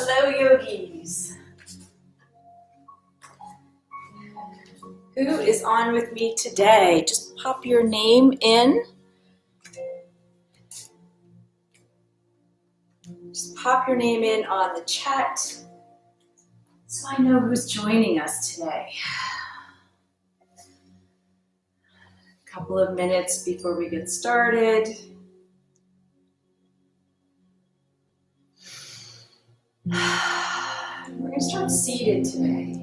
Hello, yogis. Who is on with me today? Just pop your name in. Just pop your name in on the chat so I know who's joining us today. A couple of minutes before we get started. We're going to start seated today.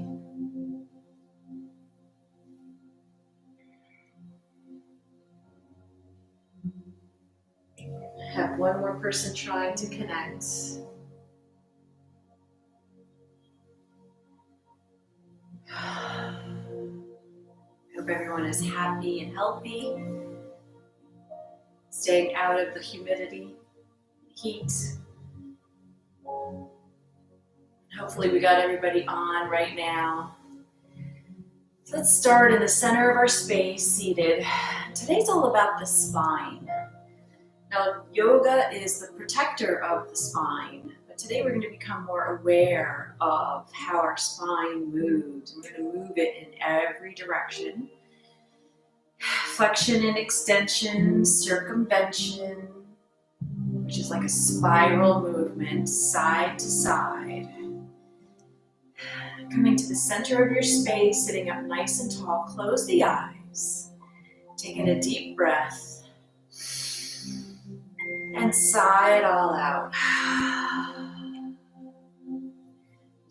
I have one more person trying to connect. Hope everyone is happy and healthy, staying out of the humidity, heat. Hopefully we got everybody on right now. Let's start in the center of our space, seated. Today's all about the spine. Now, yoga is the protector of the spine, but today we're going to become more aware of how our spine moves. We're going to move it in every direction. Flexion and extension, circumvention, which is like a spiral movement, side to side. Coming to the center of your space, sitting up nice and tall, close the eyes. Taking a deep breath. And sigh it all out.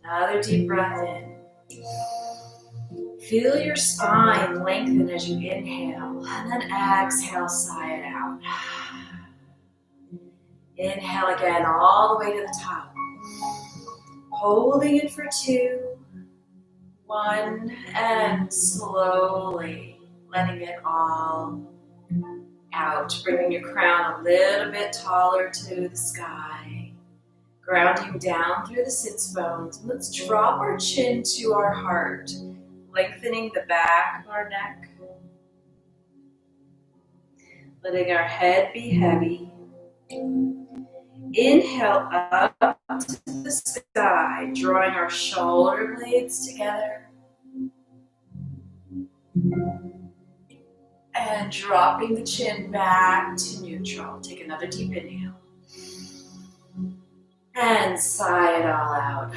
Another deep breath in. Feel your spine lengthen as you inhale, and then exhale, sigh it out. Inhale again all the way to the top. Holding it for 2, 1, and slowly letting it all out, bringing your crown a little bit taller to the sky, grounding down through the sits bones. Let's drop our chin to our heart, lengthening the back of our neck, letting our head be heavy. Inhale up to the sky, drawing our shoulder blades together. And dropping the chin back to neutral. Take another deep inhale. And sigh it all out.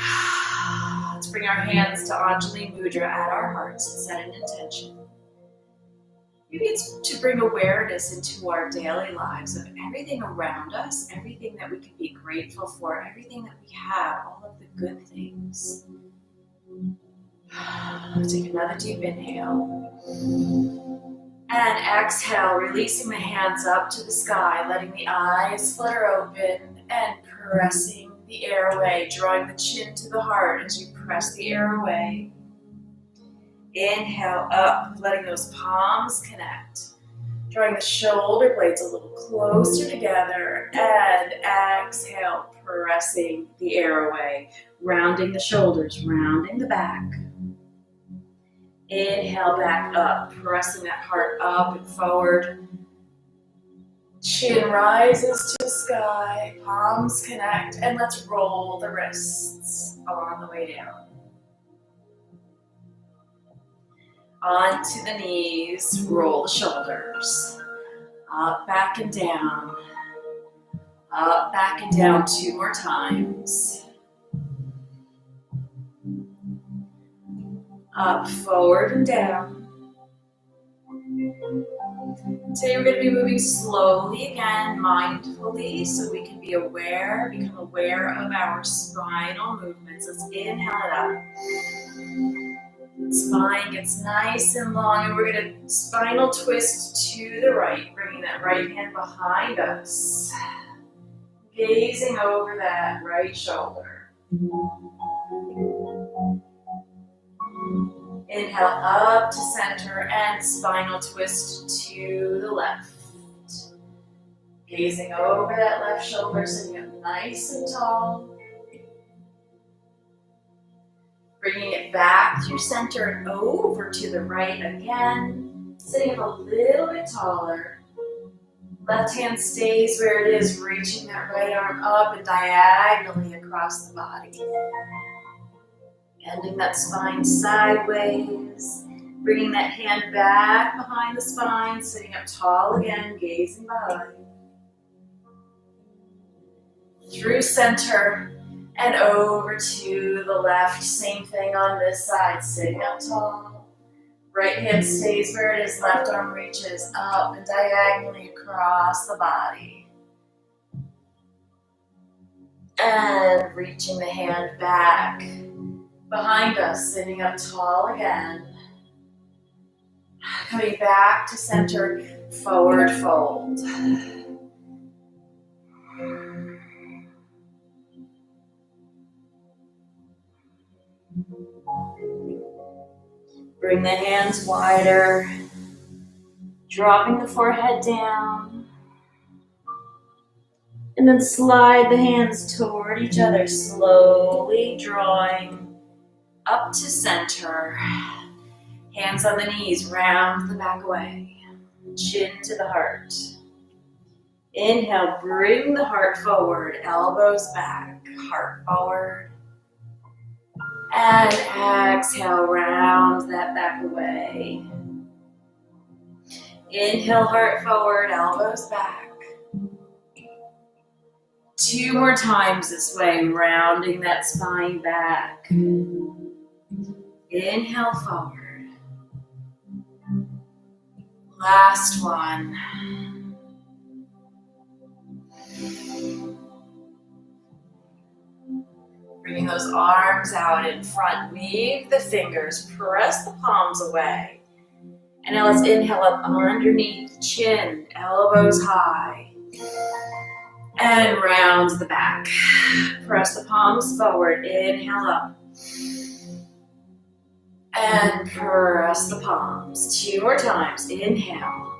Let's bring our hands to Anjali Mudra at our hearts and set an intention. Maybe it's to bring awareness into our daily lives of everything around us, everything that we can be grateful for, everything that we have, all of the good things. Take another deep inhale. And exhale, releasing the hands up to the sky, letting the eyes flutter open and pressing the air away, drawing the chin to the heart as you press the air away. Inhale up, letting those palms connect, drawing the shoulder blades a little closer together, and exhale, pressing the air away, rounding the shoulders, rounding the back. Inhale back up, pressing that heart up and forward. Chin rises to the sky, palms connect, and let's roll the wrists on the way down. Onto the knees, roll the shoulders. Up, back, and down. Up, back, and down 2 more times. Up, forward, and down. Today we're going to be moving slowly again, mindfully, so we can be aware, become aware of our spinal movements. Let's inhale it up. Spine gets nice and long, and we're going to spinal twist to the right, bringing that right hand behind us, gazing over that right shoulder. Inhale up to center and spinal twist to the left. Gazing over that left shoulder, sitting up nice and tall. Bringing it back through center and over to the right again. Sitting up a little bit taller. Left hand stays where it is, reaching that right arm up and diagonally across the body. Bending that spine sideways. Bringing that hand back behind the spine, sitting up tall again, gazing behind. Through center and over to the left. Same thing on this side, sitting up tall. Right hand stays where it is, left arm reaches up and diagonally across the body. And reaching the hand back behind us, sitting up tall again. Coming back to center, forward fold. Bring the hands wider, dropping the forehead down. And then slide the hands toward each other, slowly drawing up to center. Hands on the knees, round the back away. Chin to the heart. Inhale, bring the heart forward, elbows back, heart forward. And exhale, round that back away. Inhale, heart forward, elbows back. 2 more times this way, rounding that spine back. Inhale forward. Last one. Bringing those arms out in front, weave the fingers, press the palms away. And now let's inhale up underneath the chin, elbows high. And round the back. Press the palms forward, inhale up. And press the palms. 2 more times, inhale.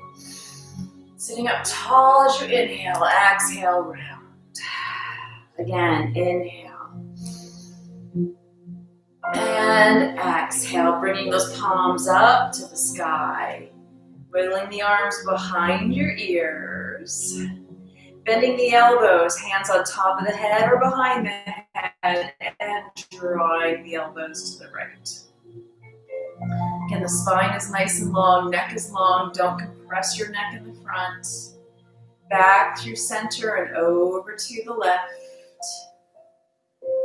Sitting up tall as you inhale, exhale, round. Again, inhale. And exhale, bringing those palms up to the sky. Wiggling the arms behind your ears. Bending the elbows, hands on top of the head or behind the head, and drawing the elbows to the right. Again, the spine is nice and long, neck is long. Don't compress your neck in the front. Back through center and over to the left.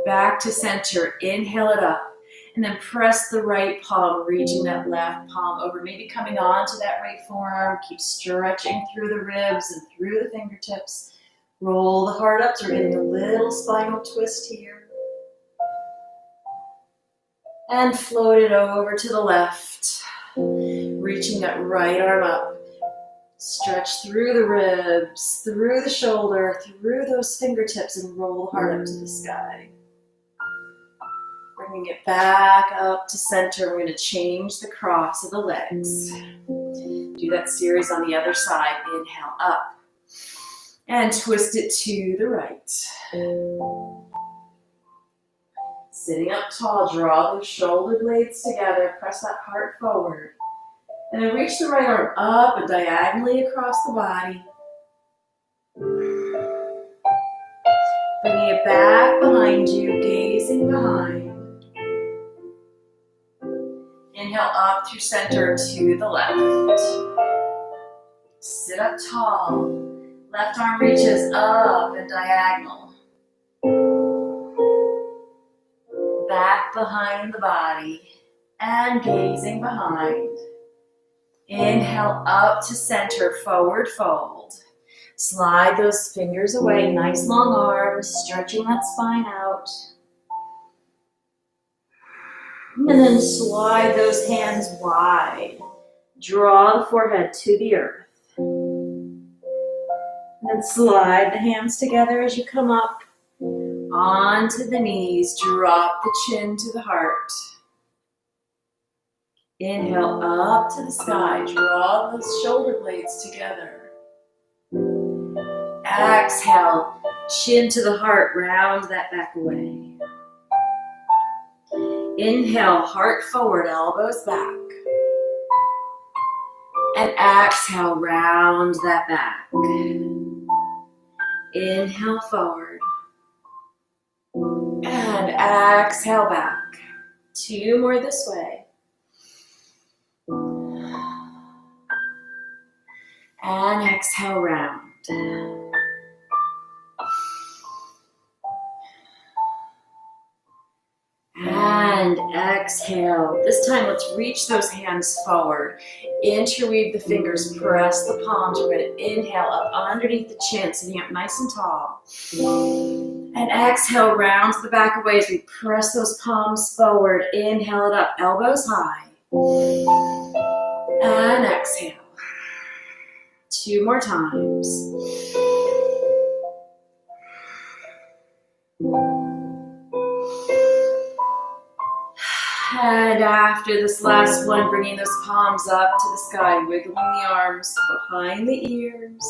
Back to center, inhale it up. And then press the right palm, reaching that left palm over, maybe coming onto that right forearm. Keep stretching through the ribs and through the fingertips. Roll the heart up, so we're getting a little spinal twist here. And float it over to the left, reaching that right arm up. Stretch through the ribs, through the shoulder, through those fingertips, and roll the heart up to the sky. Bringing it back up to center. We're going to change the cross of the legs. Do that series on the other side. Inhale up. And twist it to the right. Sitting up tall, draw those shoulder blades together. Press that heart forward. And then reach the right arm up and diagonally across the body. Bringing it back behind you, gazing behind. Inhale up through center to the left. Sit up tall. Left arm reaches up and diagonal. Back behind the body and gazing behind. Inhale up to center, forward fold. Slide those fingers away, nice long arms, stretching that spine out. And then slide those hands wide. Draw the forehead to the earth. And then slide the hands together as you come up. Onto the knees, drop the chin to the heart. Inhale up to the sky, draw those shoulder blades together. Exhale, chin to the heart, round that back away. Inhale, heart forward, elbows back. And exhale, round that back. Inhale forward. And exhale back. 2 more this way. And exhale round. And exhale. This time, let's reach those hands forward. Interweave the fingers, press the palms. We're going to inhale up underneath the chin, sitting up nice and tall. And exhale, round to the back away as we press those palms forward. Inhale it up, elbows high. And exhale. 2 more times. And after this last one, bringing those palms up to the sky, wiggling the arms behind the ears.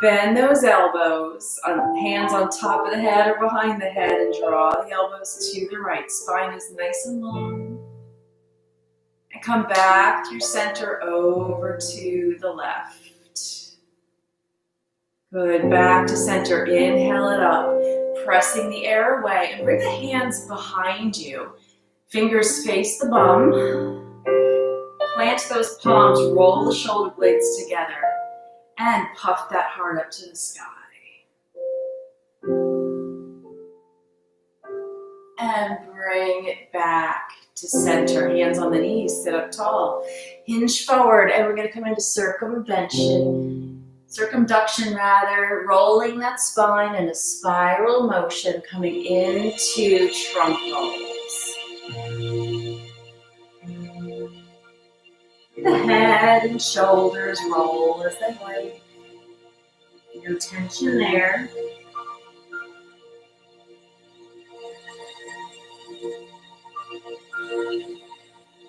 Bend those elbows, hands on top of the head or behind the head, and draw the elbows to the right. Spine is nice and long. And come back to your center, over to the left. Good, back to center. Inhale it up, pressing the air away, and bring the hands behind you. Fingers face the bum. Plant those palms, roll the shoulder blades together, and puff that heart up to the sky. And bring it back to center. Hands on the knees, sit up tall. Hinge forward, and we're going to come into circumduction, rolling that spine in a spiral motion, coming into trunk rolls. The head and shoulders roll as they wake. No tension there.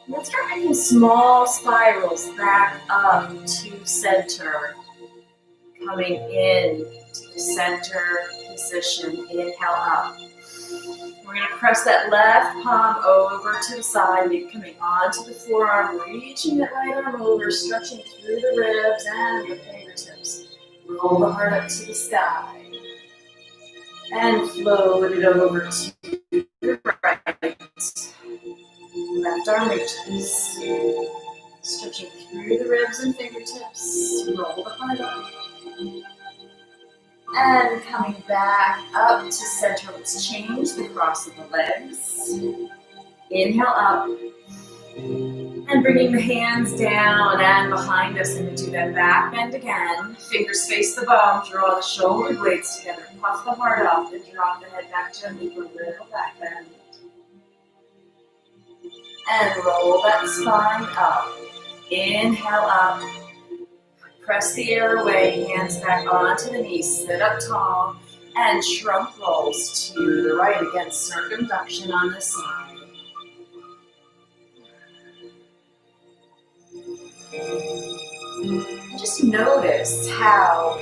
Let's start making small spirals back up to center. Coming in to the center position. Inhale up. We're going to press that left palm over to the side, maybe coming onto the forearm, reaching that right arm over, stretching through the ribs and the fingertips. Roll the heart up to the sky. And float it over to the right. Left arm reaches. Stretching through the ribs and fingertips. Roll the heart up. And coming back up to center, let's change the cross of the legs. Inhale up. And bringing the hands down and behind us, and do that back bend again. Fingers face the bum, draw the shoulder blades together, puff the heart up, and drop the head back gently for a little back bend. And roll that spine up. Inhale up. Press the air away, hands back onto the knees, sit up tall, and trunk rolls to the right. Again, circumduction on this side. Just notice how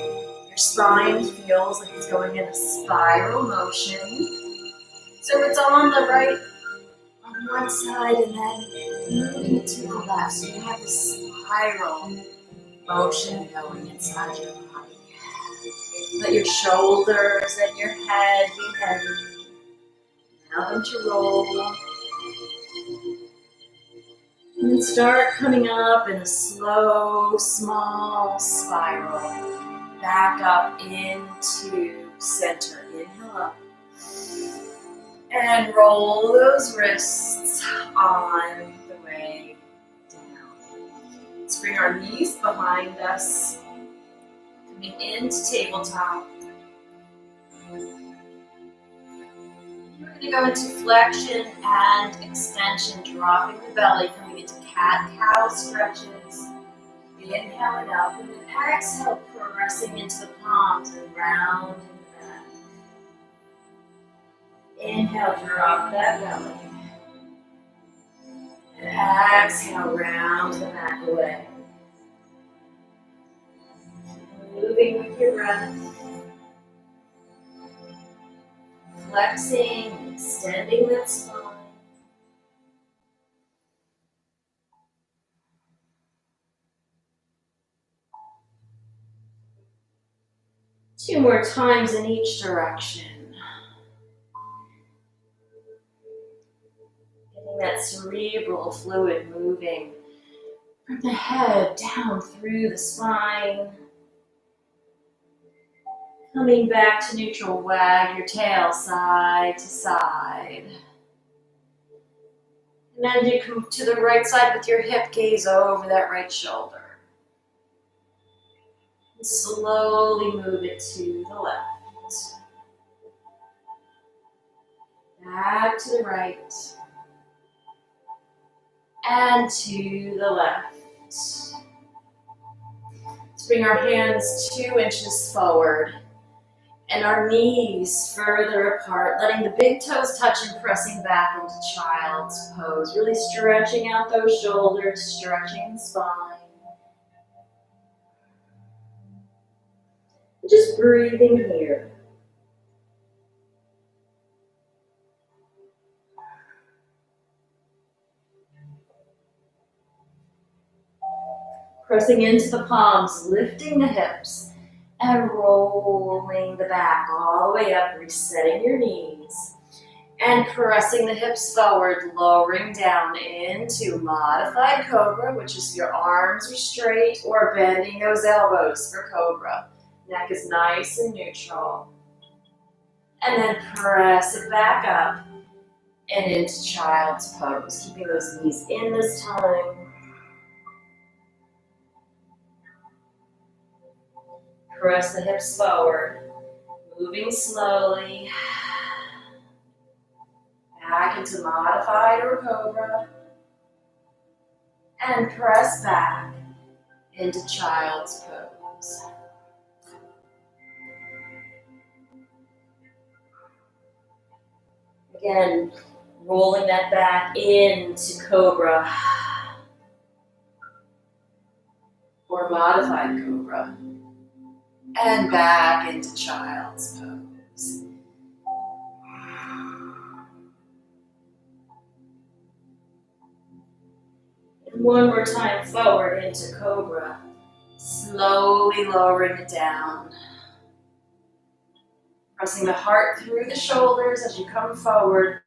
your spine feels like it's going in a spiral motion. So it's on the right on one side and then moving to the left. So you have this spiral motion going inside your body. Let your shoulders and your head be heavy. Now don't you roll. And then start coming up in a slow, small spiral. Back up into center. Inhale up. And roll those wrists on the way down. Let's bring our knees behind us. Coming into tabletop. We're going to go into flexion and extension, dropping the belly, coming into cat-cow stretches. Inhaling up, and then exhale, pressing into the palms and rounding the back. Inhale, drop that belly. And exhale, round the back away. Moving with your breath. Flexing, extending that spine. more times in each direction. Getting that cerebral fluid moving from the head down through the spine. Coming back to neutral, wag your tail side to side. And then you come to the right side with your hip, gaze over that right shoulder. And slowly move it to the left. Back to the right. And to the left. Let's bring our hands 2 inches forward and our knees further apart, letting the big toes touch and pressing back into child's pose. Really stretching out those shoulders, stretching the spine. Just breathing here. Pressing into the palms, lifting the hips, and rolling the back all the way up, resetting your knees. And pressing the hips forward, lowering down into modified cobra, which is your arms are straight or bending those elbows for cobra. Neck is nice and neutral. And then press it back up and into child's pose, keeping those knees in this time. Press the hips forward, moving slowly back into modified or cobra, and press back into child's pose. Again, rolling that back into cobra or modified cobra. And back into child's pose. And one more time forward into cobra. Slowly lowering it down. Pressing the heart through the shoulders as you come forward.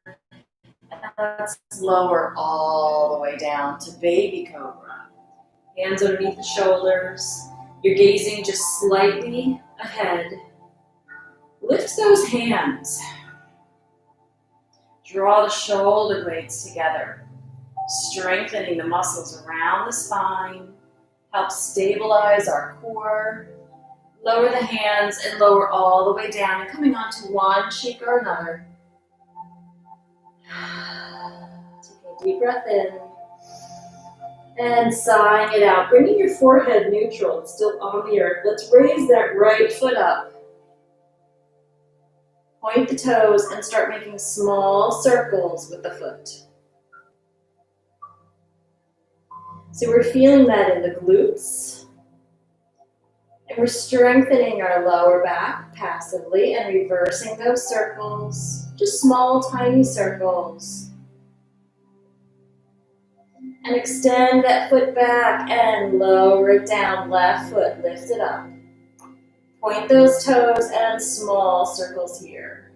And let's lower all the way down to baby cobra. Hands underneath the shoulders. You're gazing just slightly ahead. Lift those hands. Draw the shoulder blades together, strengthening the muscles around the spine. Help stabilize our core. Lower the hands and lower all the way down and coming onto one cheek or another. Taking a deep breath in. And sighing it out, bringing your forehead neutral, it's still on the earth. Let's raise that right foot up. Point the toes and start making small circles with the foot. So we're feeling that in the glutes. And we're strengthening our lower back passively and reversing those circles. Just small, tiny circles. And extend that foot back and lower it down. Left foot, lift it up. Point those toes and small circles here.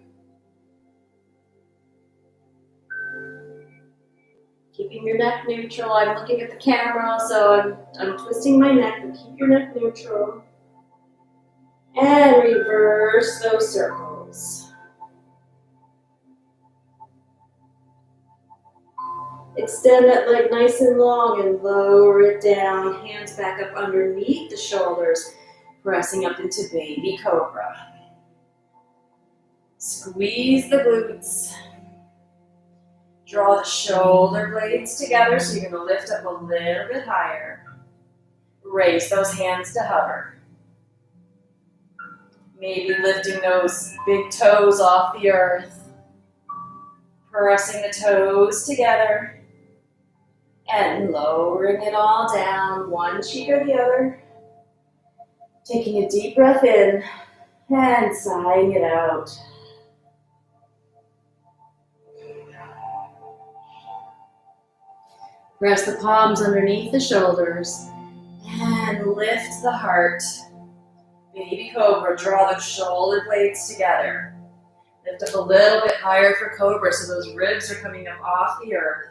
Keeping your neck neutral. I'm looking at the camera, so I'm twisting my neck, but keep your neck neutral. And reverse those circles. Extend that leg nice and long and lower it down. Hands back up underneath the shoulders, pressing up into baby cobra. Squeeze the glutes. Draw the shoulder blades together so you're going to lift up a little bit higher. Raise those hands to hover. Maybe lifting those big toes off the earth. Pressing the toes together. And lowering it all down, one cheek or the other. Taking a deep breath in and sighing it out. Press the palms underneath the shoulders and lift the heart. Baby Cobra, draw the shoulder blades together. Lift up a little bit higher for Cobra so those ribs are coming up off the earth.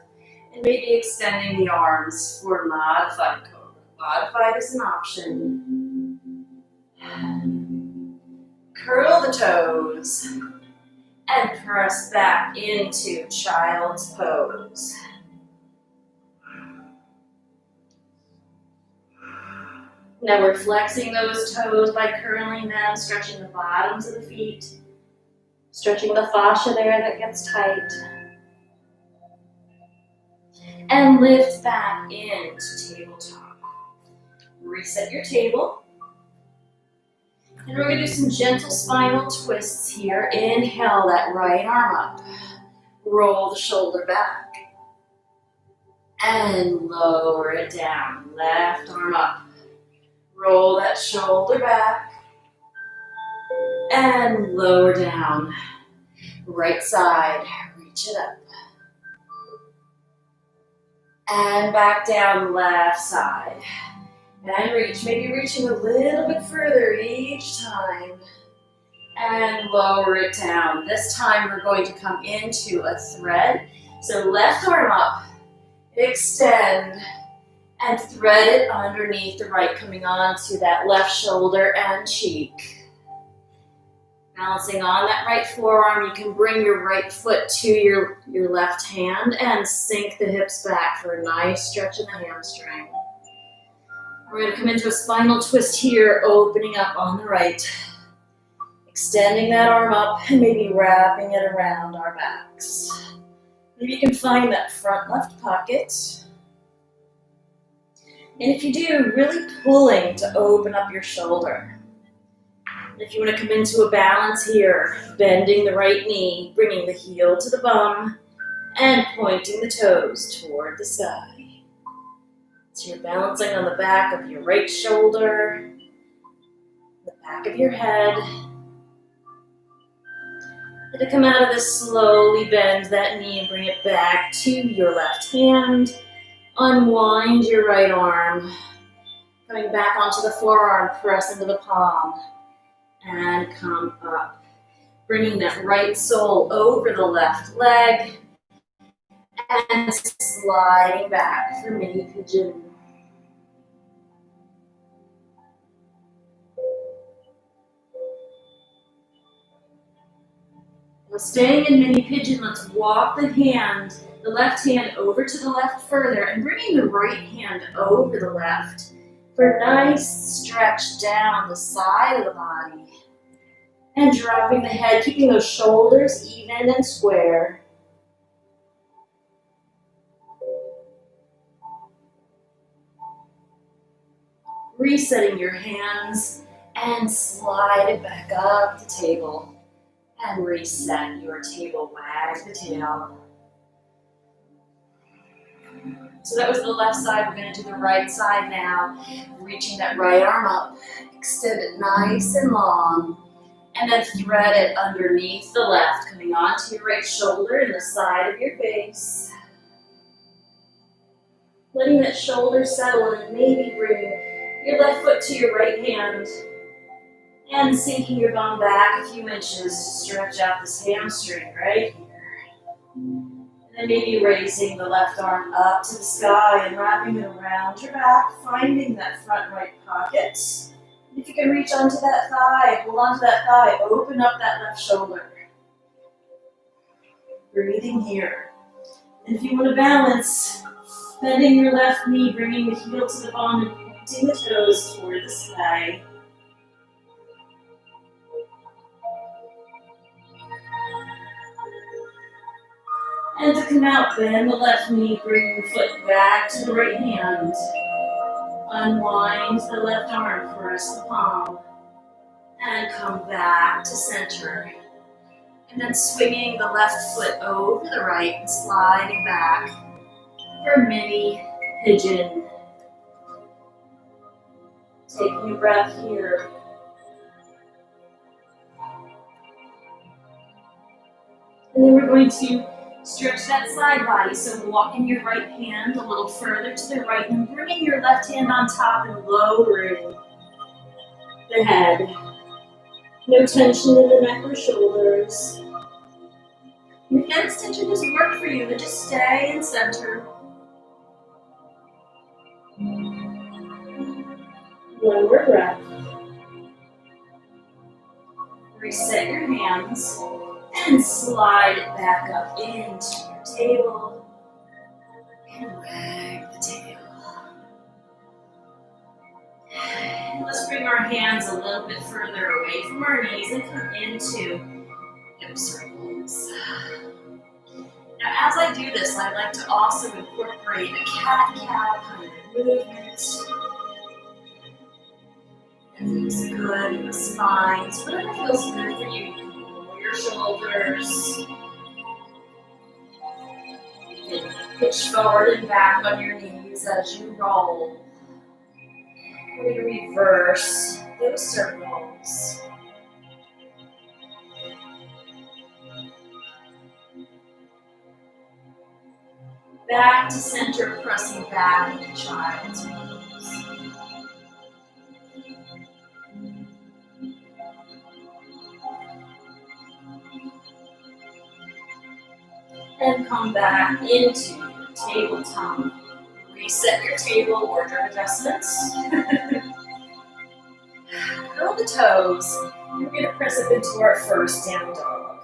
And maybe extending the arms for Modified Cobra. Modified is an option. Curl the toes and press back into Child's Pose. Now we're flexing those toes by curling them, stretching the bottoms of the feet, stretching the fascia there that gets tight. And lift back into tabletop. Reset your table. And we're going to do some gentle spinal twists here. Inhale that right arm up. Roll the shoulder back. And lower it down. Left arm up. Roll that shoulder back. And lower down. Right side. Reach it up. And back down left side. And reach, maybe reaching a little bit further each time. And lower it down. This time we're going to come into a thread. So left arm up, extend, and thread it underneath the right, coming onto that left shoulder and cheek. Balancing on that right forearm, you can bring your right foot to your left hand and sink the hips back for a nice stretch in the hamstring. We're going to come into a spinal twist here, opening up on the right. Extending that arm up and maybe wrapping it around our backs. Maybe you can find that front left pocket. And if you do, really pulling to open up your shoulder. If you want to come into a balance here, bending the right knee, bringing the heel to the bum, and pointing the toes toward the sky. So you're balancing on the back of your right shoulder, the back of your head. And to come out of this, slowly bend that knee and bring it back to your left hand. Unwind your right arm. Coming back onto the forearm, press into the palm. And come up. Bringing that right sole over the left leg. And sliding back for mini pigeon. Now staying in mini pigeon, let's walk the left hand over to the left further and bringing the right hand over the left for a nice stretch down the side of the body. And dropping the head, keeping those shoulders even and square. Resetting your hands and slide it back up the table. And reset your table, wag the tail. So that was the left side, we're going to do the right side now. Reaching that right arm up, extend it nice and long. And then thread it underneath the left, coming onto your right shoulder and the side of your face. Letting that shoulder settle and maybe bringing your left foot to your right hand. And sinking your bum back a few inches to stretch out this hamstring right here. And then maybe raising the left arm up to the sky and wrapping it around your back, finding that front right pocket. If you can reach onto that thigh, hold onto that thigh, open up that left shoulder. Breathing here. And if you want to balance, bending your left knee, bringing the heel to the bum and pointing the toes toward the sky. And to come out, bend the left knee, bring the foot back to the right hand. Unwind the left arm, press the palm, and come back to center. And then swinging the left foot over the right and sliding back for mini pigeon. Taking a breath here. And then we're going to stretch that side body, so walking your right hand a little further to the right and bringing your left hand on top and lowering the head. No tension in the neck or shoulders. And if this tension doesn't work for you, then just stay in center. One more breath. Reset your hands and slide it back up into your table and wag the tail. And let's bring our hands a little bit further away from our knees and come into hip circles. Now, as I do this, I like to also incorporate a cat-cow kind of movement. It feels good in the spine. So whatever feels good for you, you can roll your shoulders. You can pitch forward and back on your knees as you roll. We're going to reverse those circles. Back to center, pressing back into child's pose. And come back into your tabletop. Reset your table, wardrobe adjustments. Curl the toes. We're going to press up into our first down dog.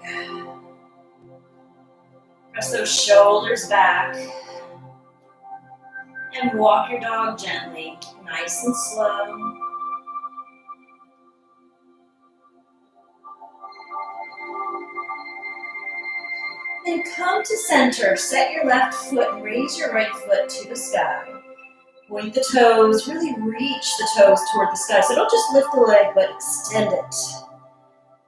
Press those shoulders back. And walk your dog gently, nice and slow. Then come to center. Set your left foot and raise your right foot to the sky. Point the toes, really reach the toes toward the sky. So don't just lift the leg, but extend it.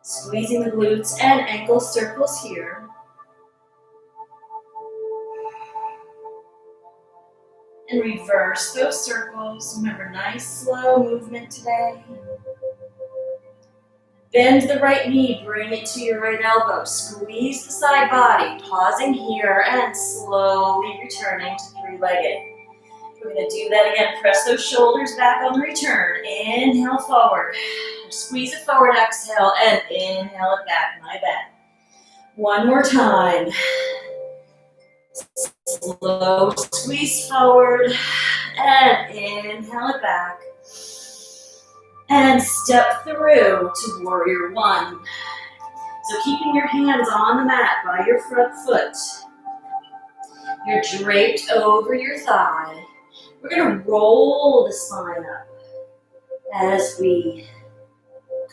Squeezing the glutes and ankle circles here. And reverse those circles. Remember, nice slow movement today. Bend the right knee, bring it to your right elbow. Squeeze the side body, pausing here and slowly returning to three-legged. We're going to do that again. Press those shoulders back on the return. Inhale forward. Squeeze it forward, exhale, and inhale it back. My bad. One more time. Slow squeeze forward and inhale it back. And step through to warrior one. So keeping your hands on the mat by your front foot. You're draped over your thigh. We're going to roll the spine up as we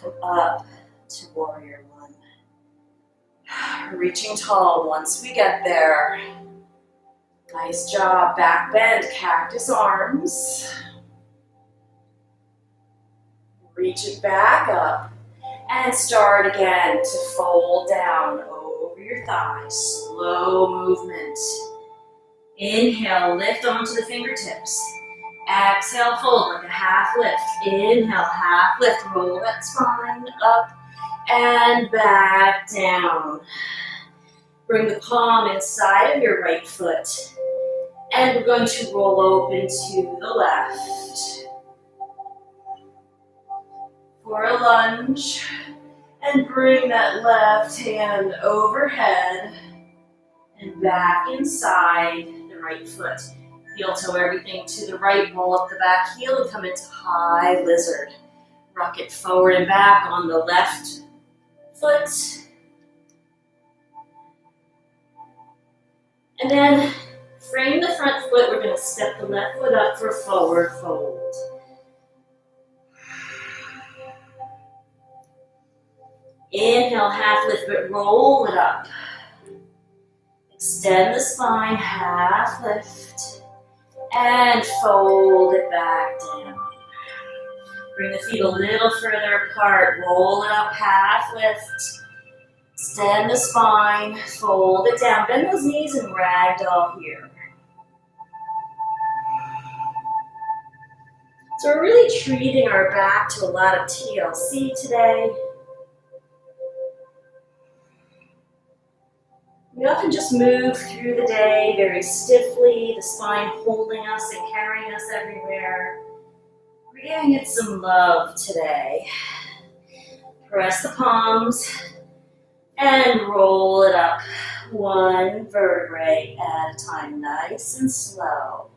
come up to warrior one. Reaching tall once we get there. Nice job. Back bend, cactus arms. Reach it back up and start again to fold down over your thighs. Slow movement. Inhale, lift onto the fingertips. Exhale, fold like a half lift. Inhale, half lift. Roll that spine up and back down. Bring the palm inside of your right foot. And we're going to roll open to the left. For a lunge. And bring that left hand overhead and back inside the right foot. Heel toe everything to the right, roll up the back heel and come into high lizard. Rock it forward and back on the left foot. And then frame the front foot. We're going to step the left foot up for forward fold. Inhale, half lift, but roll it up. Extend the spine, half lift, and fold it back down. Bring the feet a little further apart, roll it up, half lift. Extend the spine, fold it down. Bend those knees and ragdoll here. So we're really treating our back to a lot of TLC today. We often just move through the day very stiffly, the spine holding us and carrying us everywhere. We're giving it some love today. Press the palms and roll it up one vertebrae at a time, nice and slow.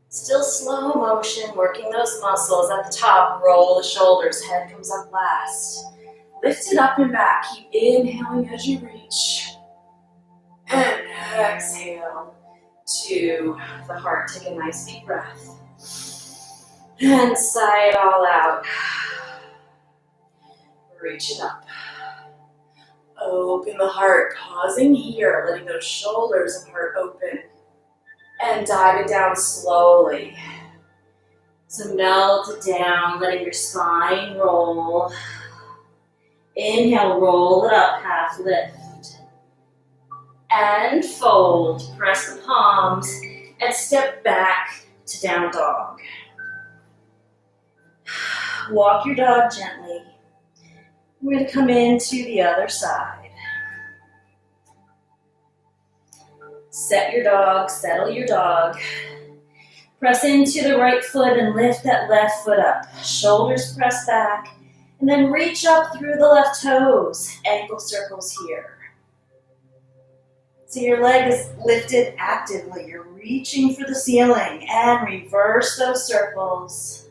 Still slow motion, working those muscles at the top. Roll the shoulders, head comes up last. Lift it up and back. Keep inhaling as you reach. And exhale to the heart. Take a nice deep breath. And sigh it all out. Reach it up. Open the heart, pausing here, letting those shoulders and heart open. And diving down slowly. So melt it down, letting your spine roll. Inhale, roll it up, half lift. And fold. Press the palms and step back to down dog. Walk your dog gently. We're going to come into the other side. Set your dog, settle your dog. Press into the right foot and lift that left foot up. Shoulders press back. And then reach up through the left toes. Ankle circles here. So your leg is lifted actively. You're reaching for the ceiling. And reverse those circles.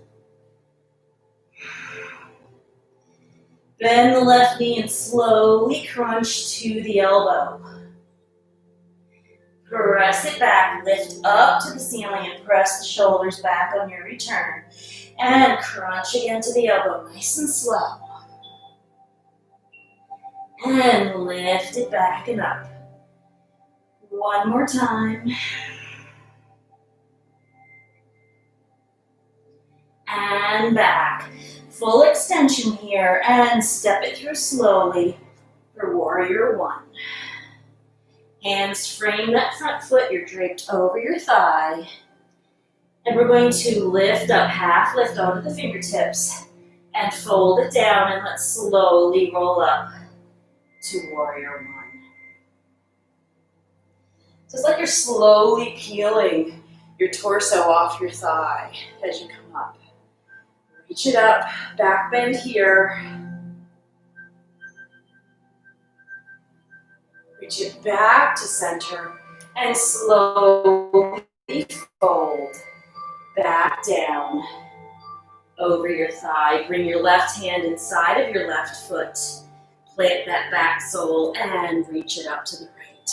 Bend the left knee and slowly crunch to the elbow. Press it back, lift up to the ceiling and press the shoulders back on your return. And crunch again to the elbow, nice and slow. And lift it back and up. One more time. And back. Full extension here, and step it through slowly for warrior one. Hands frame that front foot, you're draped over your thigh. And we're going to lift up, half lift onto the fingertips, and fold it down, and let's slowly roll up to warrior one. So it's like you're slowly peeling your torso off your thigh as you come up. Reach it up, back bend here. Reach it back to center and slowly fold back down over your thigh. Bring your left hand inside of your left foot. Plant that back sole and reach it up to the right.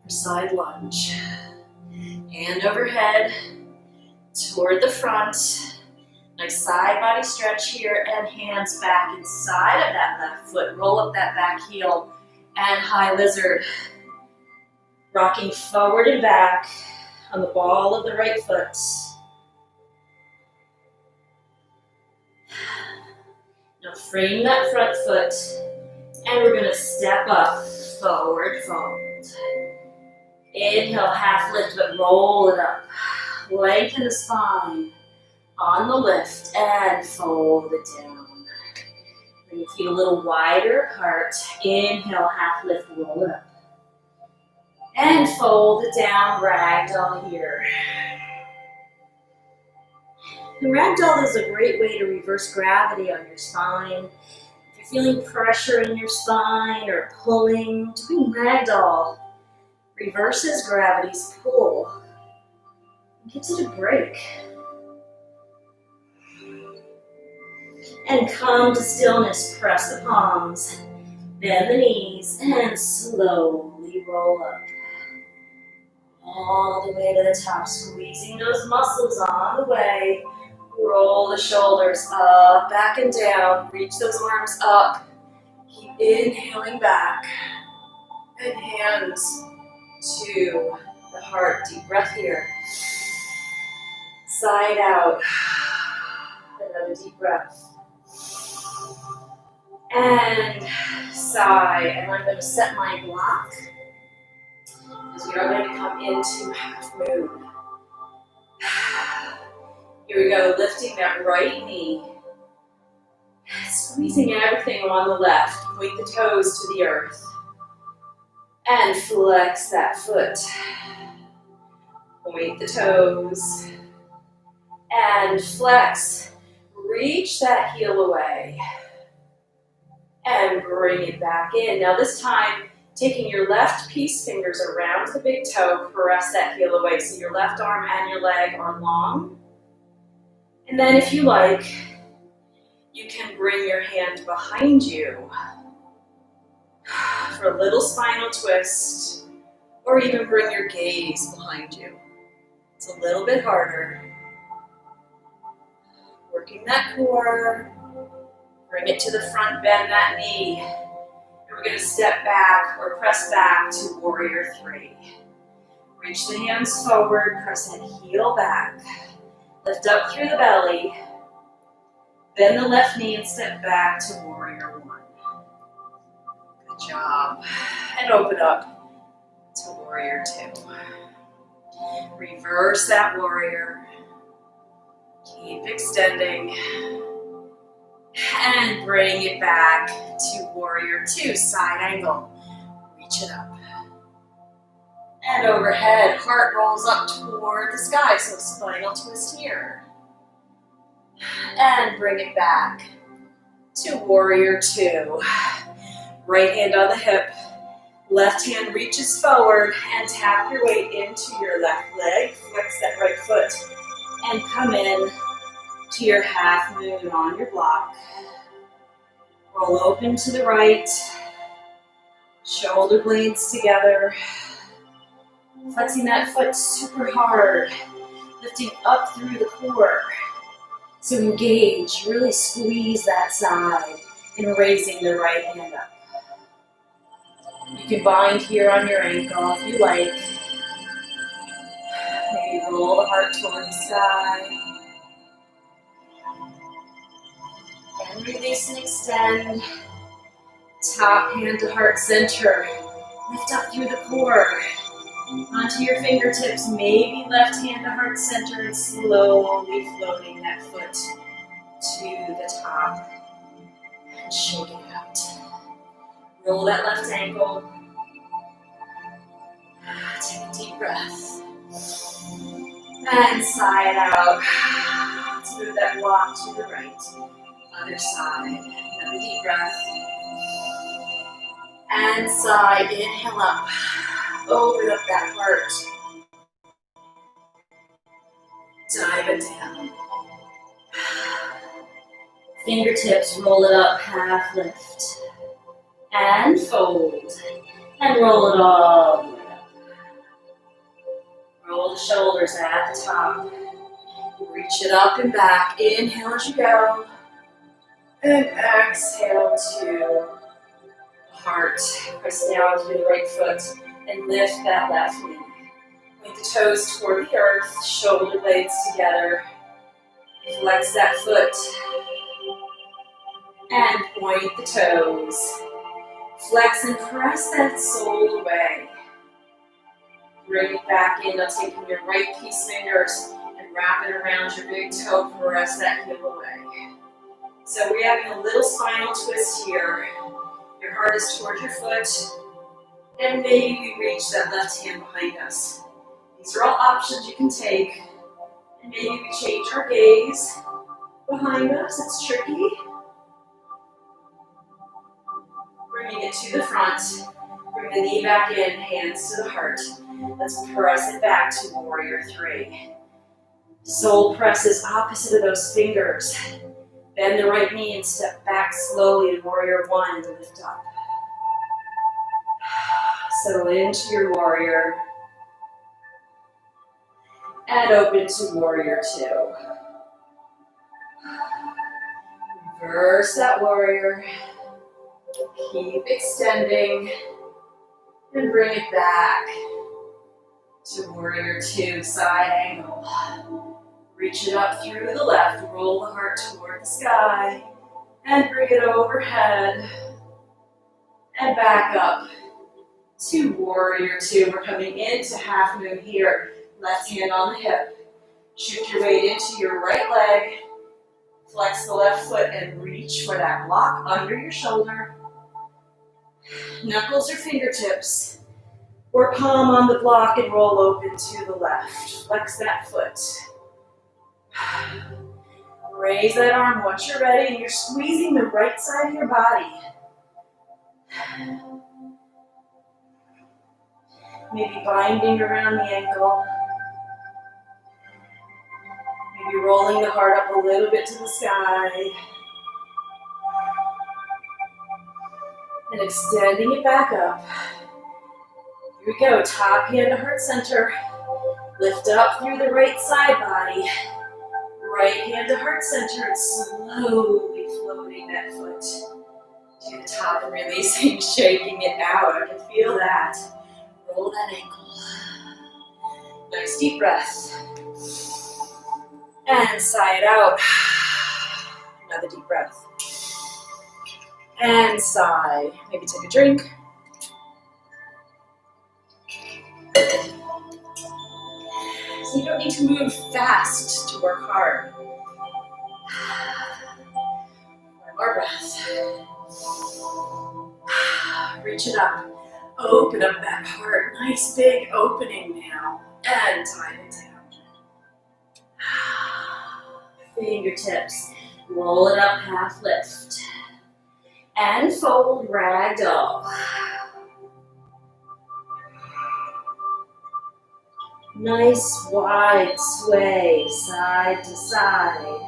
Side lunge. Hand overhead toward the front. Nice side body stretch here and hands back inside of that left foot. Roll up that back heel and high lizard. Rocking forward and back on the ball of the right foot. Now frame that front foot and we're going to step up, forward fold. Inhale, half lift, but roll it up. Lengthen the spine on the lift and fold it down. Bring your feet a little wider apart. Inhale, half lift, roll it up. And fold it down, ragdoll here. The ragdoll is a great way to reverse gravity on your spine. If you're feeling pressure in your spine or pulling, doing ragdoll reverses gravity's pull. It gives it a break. And come to stillness, press the palms, bend the knees, and slowly roll up. All the way to the top, squeezing those muscles on the way. Roll the shoulders up, back and down. Reach those arms up. Keep inhaling back. And hands to the heart. Deep breath here. Side out. Another deep breath. And sigh. And I'm going to set my block because we are going to come into half moon. Here we go, lifting that right knee. Squeezing everything on the left. Point the toes to the earth. And flex that foot. Point the toes. And flex. Reach that heel away. And bring it back in. Now this time, taking your left peace fingers around the big toe, press that heel away. So your left arm and your leg are long. And then if you like, you can bring your hand behind you for a little spinal twist, or even bring your gaze behind you. It's a little bit harder. Working that core, bring it to the front, bend that knee. And we're gonna step back or press back to warrior three. Reach the hands forward, press that heel back. Lift up through the belly. Bend the left knee and step back to warrior one. Good job. And open up to warrior two. Reverse that warrior. Keep extending. And bring it back to warrior two, side angle. Reach it up. And overhead, heart rolls up toward the sky, so spinal twist here. And bring it back to warrior two. Right hand on the hip, left hand reaches forward and tap your weight into your left leg. Flex that right foot and come in to your half moon on your block. Roll open to the right, shoulder blades together. Flexing that foot super hard, lifting up through the core. So engage, really squeeze that side and raising the right hand up. You can bind here on your ankle if you like. Maybe roll the heart toward the sky. And release and extend. Top hand to heart center. Lift up through the core. Onto your fingertips, maybe left hand to heart center and slowly floating that foot to the top and shake it out. Roll that left ankle. Take a deep breath. And sigh it out. Let's move that block to the right. Other side. Another deep breath. And sigh, inhale up. Open up that heart. Dive it down. Fingertips, roll it up, half lift. And fold. And roll it all the way up. Roll the shoulders at the top. Reach it up and back. Inhale as you go. And exhale to heart. Press down through the right foot. And lift that left knee. Point the toes toward the earth, shoulder blades together. Flex that foot. And point the toes. Flex and press that sole away. Bring it back in, now taking your right peace fingers and wrap it around your big toe, press that heel away. So we're having a little spinal twist here. Your heart is toward your foot. And maybe we reach that left hand behind us. These are all options you can take. And maybe we change our gaze behind us. It's tricky. Bringing it to the front. Bring the knee back in, hands to the heart. Let's press it back to warrior three. Soul presses opposite of those fingers. Bend the right knee and step back slowly in warrior one to lift up. Settle into your warrior. And open to warrior two. Reverse that warrior. Keep extending. And bring it back to warrior two, side angle. Reach it up through the left. Roll the heart toward the sky. And bring it overhead. And back up. To warrior two. We're coming into half moon here. Left hand on the hip. Shift your weight into your right leg. Flex the left foot and reach for that block under your shoulder. Knuckles or fingertips. Or palm on the block and roll open to the left. Flex that foot. Raise that arm once you're ready, and you're squeezing the right side of your body. Maybe binding around the ankle. Maybe rolling the heart up a little bit to the sky. And extending it back up. Here we go, top hand to heart center. Lift up through the right side body. Right hand to heart center and slowly floating that foot to the top and releasing, shaking it out. I can feel that. Roll that ankle. Nice deep breath. And sigh it out. Another deep breath. And sigh. Maybe take a drink. So you don't need to move fast to work hard. One more breath. Reach it up. Open up that heart. Nice big opening now. And tie it down. Fingertips. Roll it up, half lift. And fold ragdoll. Nice wide sway, side to side.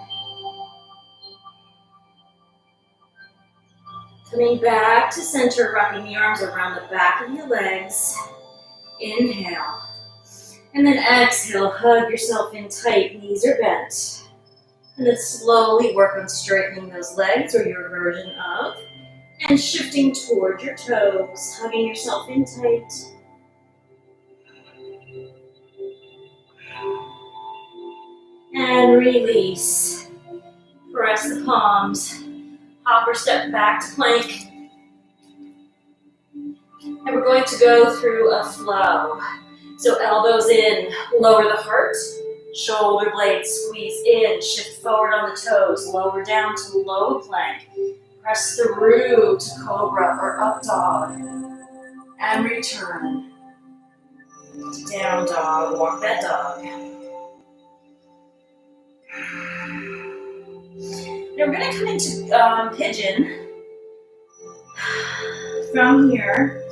Coming back to center, wrapping the arms around the back of your legs. Inhale. And then exhale, hug yourself in tight, knees are bent. And then slowly work on straightening those legs or your version of. And shifting toward your toes, hugging yourself in tight. And release. Press the palms. Hop or step back to plank. And we're going to go through a flow. So elbows in, lower the heart. Shoulder blades squeeze in, shift forward on the toes, lower down to low plank. Press through to cobra or up dog. And return to down dog. Walk that dog. Now we're going to come into pigeon. From here,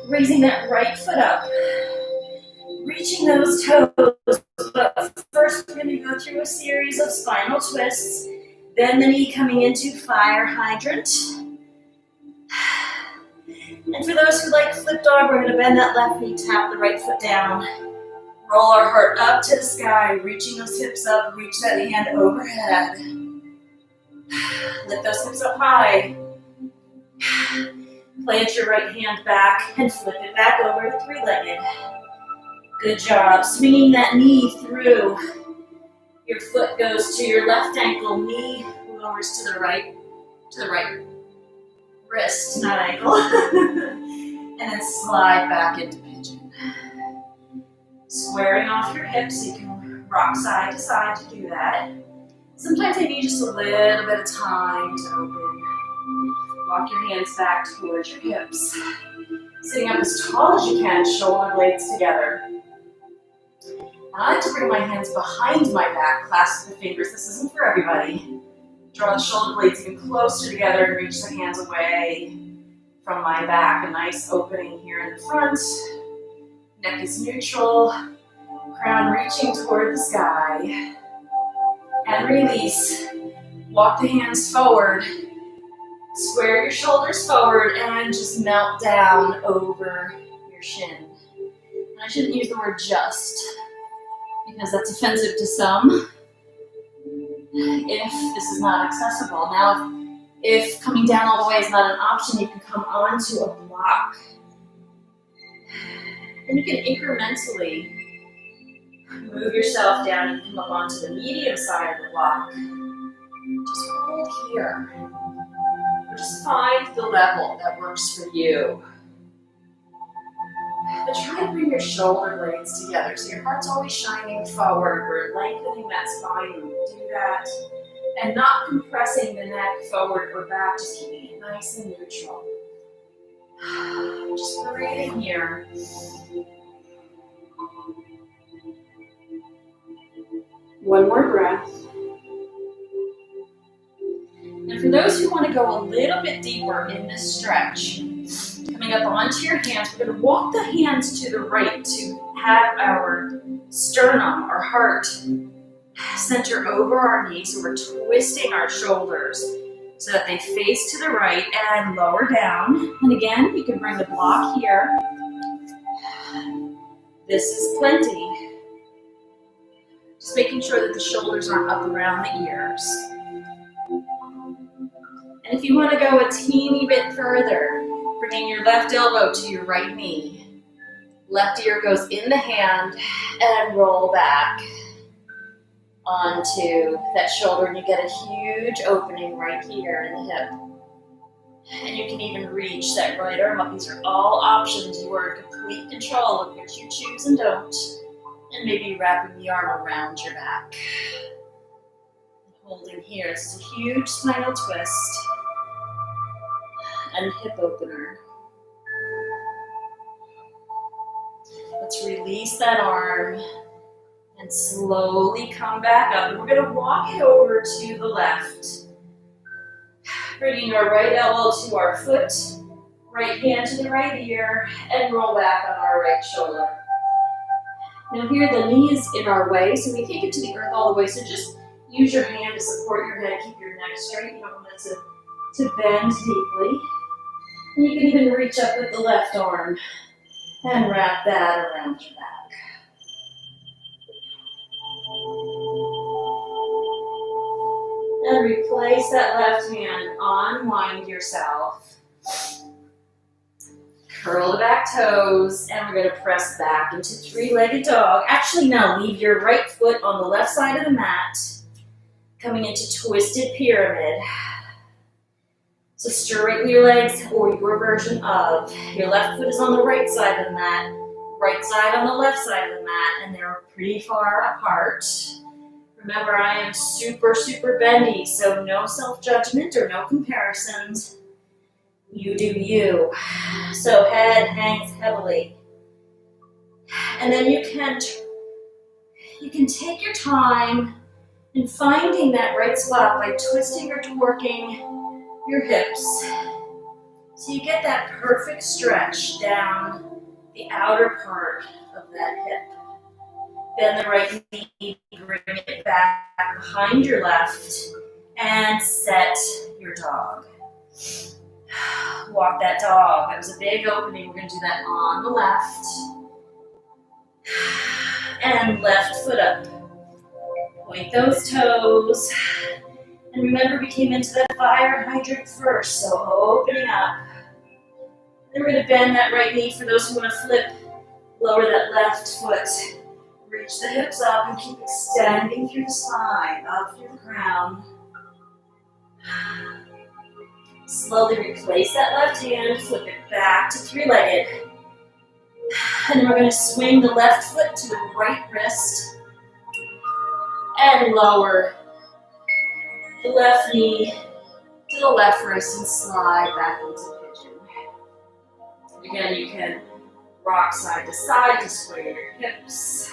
raising that right foot up. Reaching those toes. But first we're going to go through a series of spinal twists. Then the knee coming into fire hydrant. And for those who like flip dog, we're going to bend that left knee, tap the right foot down. Roll our heart up to the sky, reaching those hips up, reach that hand overhead. Lift those hips up high. Plant your right hand back and flip it back over three-legged. Good job. Swinging that knee through. Your foot goes to your left ankle, knee lowers to the right wrist, not ankle. And then slide back into pigeon. Squaring off your hips, you can rock side to side to do that. Sometimes they need just a little bit of time to open. Walk your hands back towards your hips. Sitting up as tall as you can, shoulder blades together. I like to bring my hands behind my back, clasp the fingers. This isn't for everybody. Draw the shoulder blades even closer together and reach the hands away from my back. A nice opening here in the front. Neck is neutral. Crown reaching toward the sky. And release. Walk the hands forward. Square your shoulders forward and just melt down over your shin. And I shouldn't use the word just, because that's offensive to some if this is not accessible. Now, if coming down all the way is not an option, you can come onto a block. And you can incrementally move yourself down and come up onto the medium side of the block. Just hold here. Or just find the level that works for you. But try to bring your shoulder blades together so your heart's always shining forward. We're lengthening that spine when we do that. And not compressing the neck forward or back, just keeping it nice and neutral. Just breathing here. One more breath. those who want to go a little bit deeper in this stretch, coming up onto your hands, we're going to walk the hands to the right to have our sternum, our heart, center over our knees. So we're twisting our shoulders so that they face to the right and lower down. And again, we can bring the block here. This is plenty. Just making sure that the shoulders aren't up around the ears. And if you want to go a teeny bit further, bringing your left elbow to your right knee. Left ear goes in the hand and roll back onto that shoulder, and you get a huge opening right here in the hip. And you can even reach that right arm up. These are all options. You are in complete control of which you choose and don't. And maybe wrapping the arm around your back. Holding here. This is a huge spinal twist and hip opener. Let's release that arm and slowly come back up. And we're going to walk it over to the left. Bringing our right elbow to our foot, right hand to the right ear, and roll back on our right shoulder. Now here the knee is in our way, so we can't get to the earth all the way, so just use your hand to support your head, keep your neck straight. You don't want it to bend deeply. And you can even reach up with the left arm and wrap that around your back. And replace that left hand, unwind yourself. Curl the back toes, and we're going to press back into three-legged dog. Actually, now leave your right foot on the left side of the mat, coming into twisted pyramid. So straighten your legs, or your version of. Your left foot is on the right side of the mat, right side on the left side of the mat, and they're pretty far apart. Remember, I am super, super bendy, so no self-judgment or no comparisons. You do you. So head hangs heavily. And then you can take your time in finding that right spot by twisting or twerking your hips. So you get that perfect stretch down the outer part of that hip. Bend the right knee, bring it back behind your left, and set your dog. Walk that dog. That was a big opening. We're going to do that on the left. And left foot up. Point those toes. And remember, we came into that fire hydrant first, so opening up. Then we're going to bend that right knee for those who want to flip. Lower that left foot. Reach the hips up and keep extending through the spine, up through the crown. Slowly replace that left hand, flip it back to three-legged. And then we're going to swing the left foot to the right wrist and lower the left knee to the left wrist and slide back into pigeon. Again, you can rock side to side to square your hips.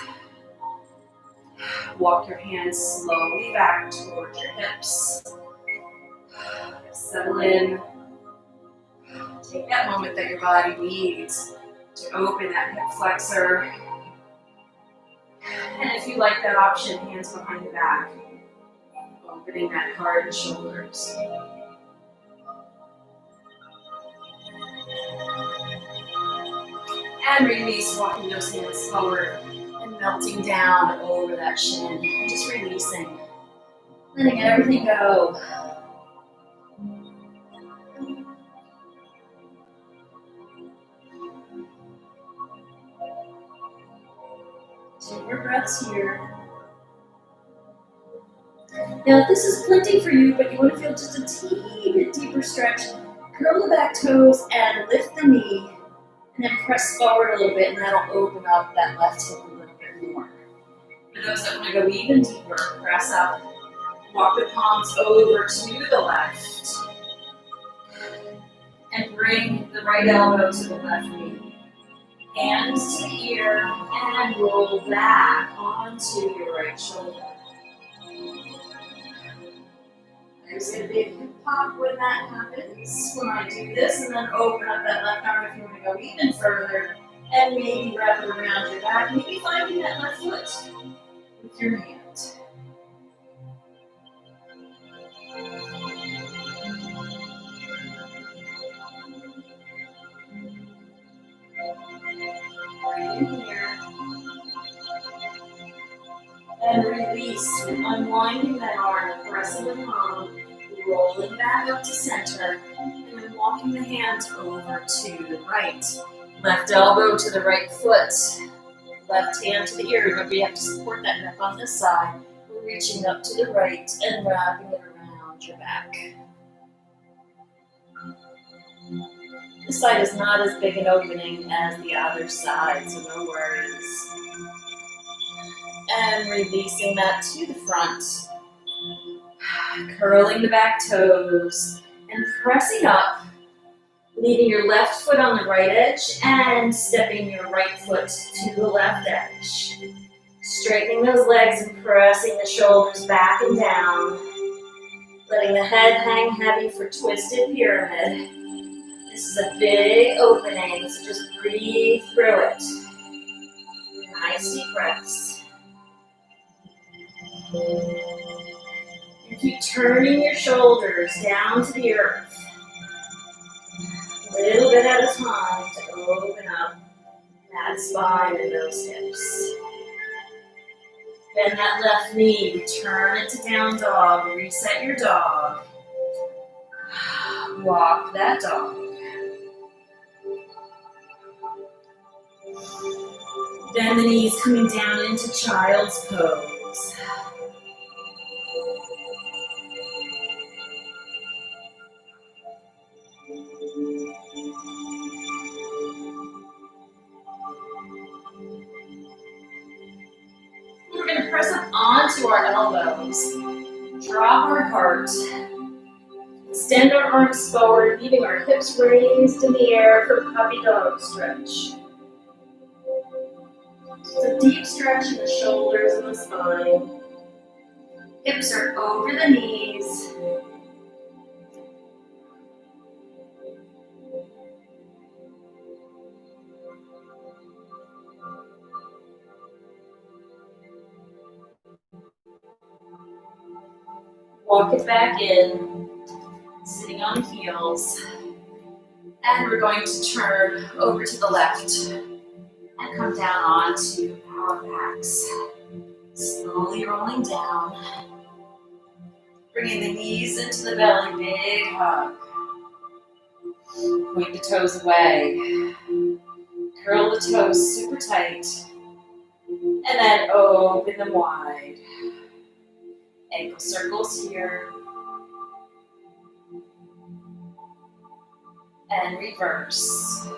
Walk your hands slowly back towards your hips. Settle in. Take that moment that your body needs to open that hip flexor. And if you like that option, hands behind the back. Opening that heart and shoulders. And release, walking those hands forward. Melting down over that shin, just releasing, letting everything go. Take your breaths here. Now, if this is plenty for you, but you want to feel just a teeny bit deeper stretch, curl the back toes and lift the knee, and then press forward a little bit, and that'll open up that left hip more. For those that want to go even deeper, press up, walk the palms over to the left, and bring the right elbow to the left knee. Hands to the ear, and roll back onto your right shoulder. There's going to be a hip pop when that happens, when I do this, and then open up that left arm if you want to go even further, and maybe wrap it around your back, maybe finding that left foot with your hand. Right in here. And release, unwinding that arm, pressing the palm, rolling back up to center, and then walking the hands over to the right. Left elbow to the right foot, left hand to the ear. Remember, you have to support that neck on this side. We're reaching up to the right and wrapping it around your back. This side is not as big an opening as the other side, so no worries. And releasing that to the front. Curling the back toes and pressing up, leaving your left foot on the right edge and stepping your right foot to the left edge. Straightening those legs and pressing the shoulders back and down. Letting the head hang heavy for twisted pyramid. This is a big opening, so just breathe through it. Nice deep breaths. And keep turning your shoulders down to the earth. A little bit at a time to open up that spine and those hips. Bend that left knee, return it to down dog, reset your dog. Walk that dog. Bend the knees coming down into child's pose. We're going to press up onto our elbows. Drop our heart. Extend our arms forward, leaving our hips raised in the air for puppy dog stretch. It's a deep stretch in the shoulders and the spine. Hips are over the knees. Walk it back in, sitting on heels. And we're going to turn over to the left and come down onto our backs. Slowly rolling down. Bringing the knees into the belly, big hug. Point the toes away. Curl the toes super tight. And then open them wide. Ankle circles here. And reverse.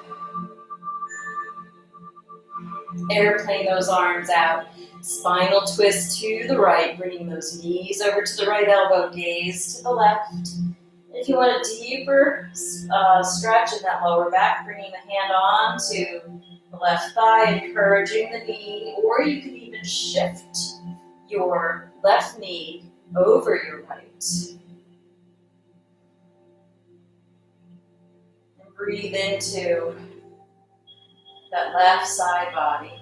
Airplane those arms out. Spinal twist to the right, bringing those knees over to the right elbow, gaze to the left. If you want a deeper stretch in that lower back, bringing the hand on to the left thigh, encouraging the knee, or you can even shift your left knee over your right. And breathe into that left side body.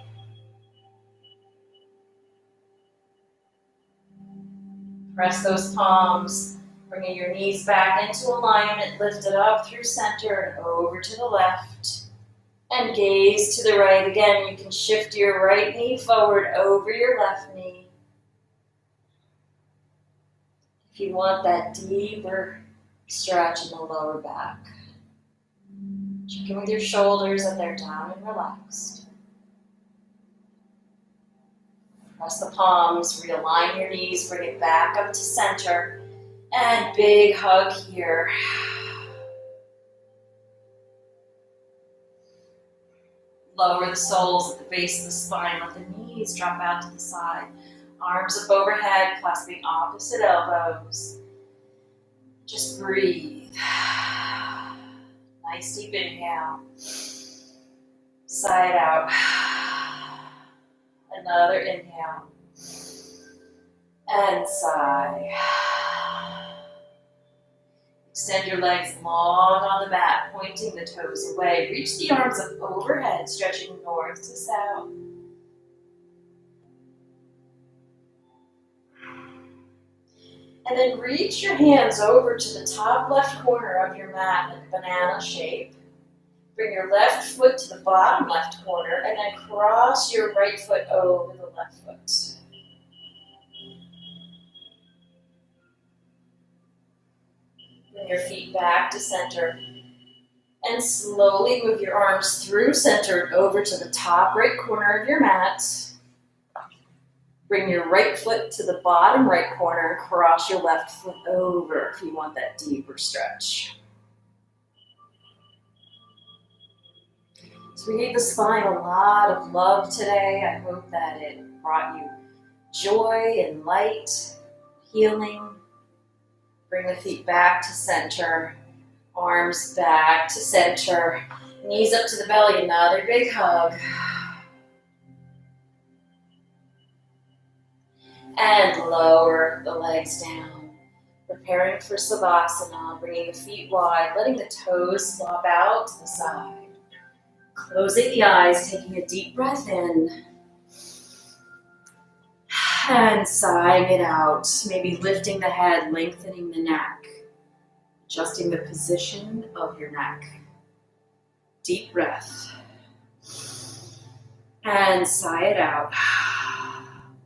Press those palms, bringing your knees back into alignment, lift it up through center and over to the left. And gaze to the right. Again, you can shift your right knee forward over your left knee. If you want that deeper stretch in the lower back. Check in with your shoulders that they're down and relaxed. Press the palms, realign your knees, bring it back up to center. And big hug here. Lower the soles at the base of the spine. Let the knees drop out to the side. Arms up overhead, clasping opposite elbows. Just breathe. Nice deep inhale. Side out. Another inhale. And sigh. Extend your legs long on the mat, pointing the toes away. Reach the arms up overhead, stretching north to south. And then reach your hands over to the top left corner of your mat in a banana shape. Bring your left foot to the bottom left corner and then cross your right foot over the left foot. Bring your feet back to center. And slowly move your arms through center and over to the top right corner of your mat. Bring your right foot to the bottom right corner and cross your left foot over if you want that deeper stretch. So we gave the spine a lot of love today. I hope that it brought you joy and light, healing. Bring the feet back to center, arms back to center, knees up to the belly, another big hug. And lower the legs down, preparing for Savasana, bringing the feet wide, letting the toes flop out to the side. Closing the eyes, taking a deep breath in, and sighing it out, maybe lifting the head, lengthening the neck, adjusting the position of your neck. Deep breath, and sigh it out.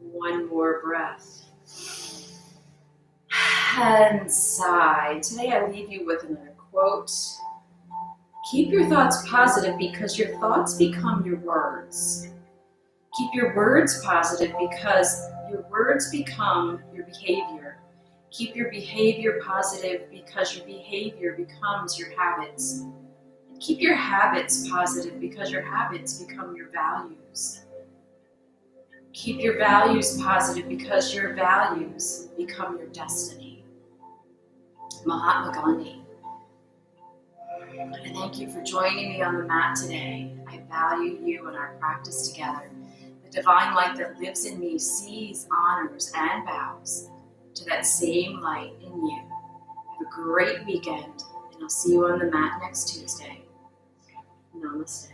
One more breath. And sigh. Today I leave you with another quote. Keep your thoughts positive because your thoughts become your words. Keep your words positive because your words become your behavior. Keep your behavior positive because your behavior becomes your habits. And keep your habits positive because your habits become your values. Keep your values positive because your values become your destiny. Mahatma Gandhi. I thank you for joining me on the mat today. I value you and our practice together. The divine light that lives in me sees, honors, and bows to that same light in you. Have a great weekend, and I'll see you on the mat next Tuesday. Namaste.